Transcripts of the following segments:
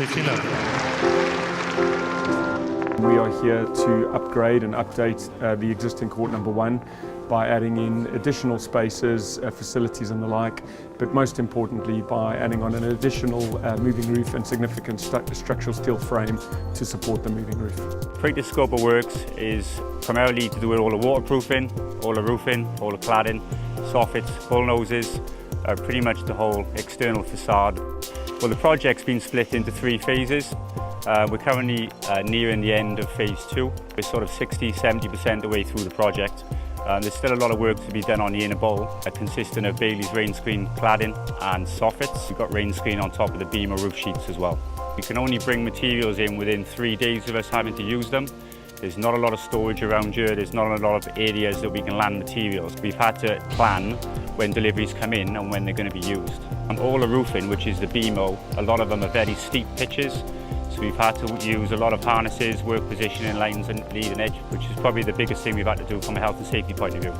city level. We are here to upgrade and update the existing court number 1 by adding in additional spaces, facilities and the like, but most importantly by adding on an additional moving roof and significant structural steel frame to support the moving roof. Prater's scope of works is primarily to do with all the waterproofing, all the roofing, all the cladding, soffits, bullnoses, pretty much the whole external facade. Well, the project's been split into 3 phases. We're currently nearing the end of phase 2. We're sort of 60–70% of the way through the project. There's still a lot of work to be done on the inner bowl, consisting of Bailey's rain screen cladding and soffits. We've got rain screen on top of the beam or roof sheets as well. We can only bring materials in within 3 days of us having to use them. There's not a lot of storage around here, there's not a lot of areas that we can land materials. We've had to plan when deliveries come in and when they're going to be used. And all the roofing, which is the BMO, a lot of them are very steep pitches. So we've had to use a lot of harnesses, work positioning lines and leading edge, which is probably the biggest thing we've had to do from a health and safety point of view.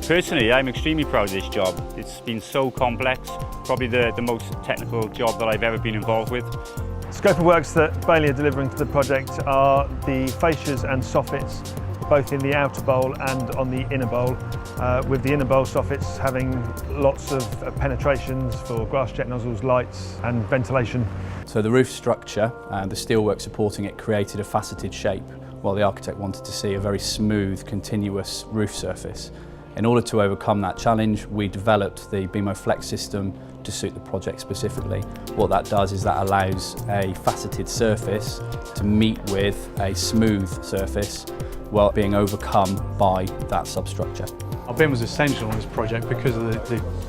Personally, I'm extremely proud of this job. It's been so complex, probably the most technical job that I've ever been involved with. Scope of works that Bailey are delivering to the project are the fascias and soffits, both in the outer bowl and on the inner bowl, with the inner bowl soffits having lots of penetrations for grass jet nozzles, lights and ventilation. So the roof structure and the steelwork supporting it created a faceted shape, while the architect wanted to see a very smooth, continuous roof surface. In order to overcome that challenge, we developed the BMO Flex system to suit the project specifically. What that does is that allows a faceted surface to meet with a smooth surface while being overcome by that substructure. Our BIM was essential on this project because of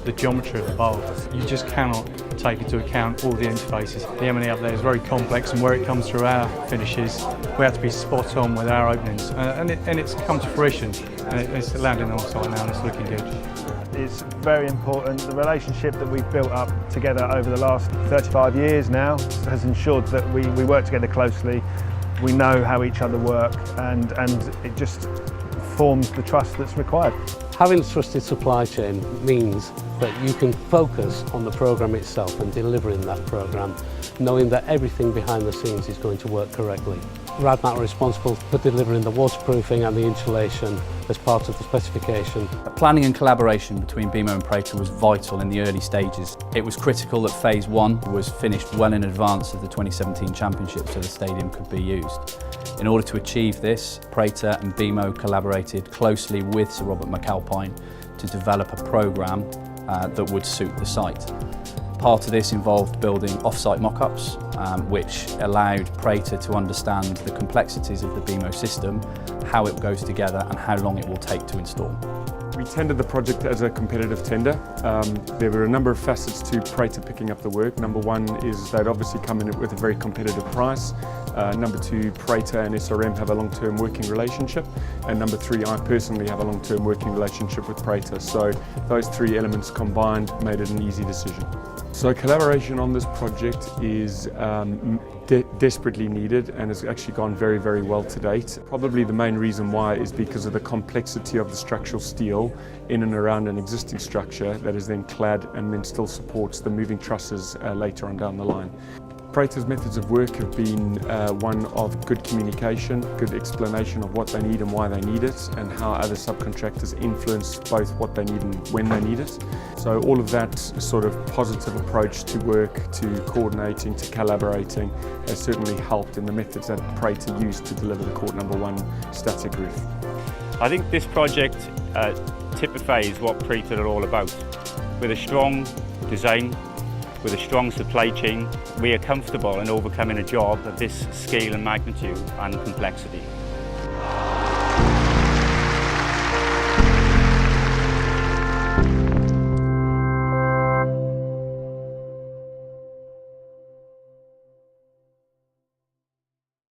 the geometry of the bowl. You just cannot take into account all the interfaces. The M&E up there is very complex, and where it comes through our finishes, we have to be spot on with our openings. And it's come to fruition, and it's landing on site now and it's looking good. It's very important. The relationship that we've built up together over the last 35 years now has ensured that we work together closely. We know how each other work, and it just forms the trust that's required. Having a trusted supply chain means that you can focus on the programme itself and delivering that programme, knowing that everything behind the scenes is going to work correctly. Radmat are responsible for delivering the waterproofing and the insulation as part of the specification. Planning and collaboration between BMO and Prater was vital in the early stages. It was critical that phase 1 was finished well in advance of the 2017 championship so the stadium could be used. In order to achieve this, Prater and BMO collaborated closely with Sir Robert McAlpine to develop a programme that would suit the site. Part of this involved building off-site mock-ups, which allowed Prater to understand the complexities of the BMO system, how it goes together and how long it will take to install. We tendered the project as a competitive tender. There were a number of facets to Prater picking up the work. Number 1 is they'd obviously come in with a very competitive price. Number 2, Prater and SRM have a long-term working relationship. And number 3, I personally have a long-term working relationship with Prater. So those 3 elements combined made it an easy decision. So collaboration on this project is desperately needed and has actually gone very, very well to date. Probably the main reason why is because of the complexity of the structural steel in and around an existing structure that is then clad and then still supports the moving trusses later on down the line. Prater's methods of work have been one of good communication, good explanation of what they need and why they need it, and how other subcontractors influence both what they need and when they need it. So all of that sort of positive approach to work, to coordinating, to collaborating has certainly helped in the methods that Prater used to deliver the court number 1 static roof. I think this project typifies what Prater are all about. With a strong design, with a strong supply chain, we are comfortable in overcoming a job of this scale and magnitude and complexity.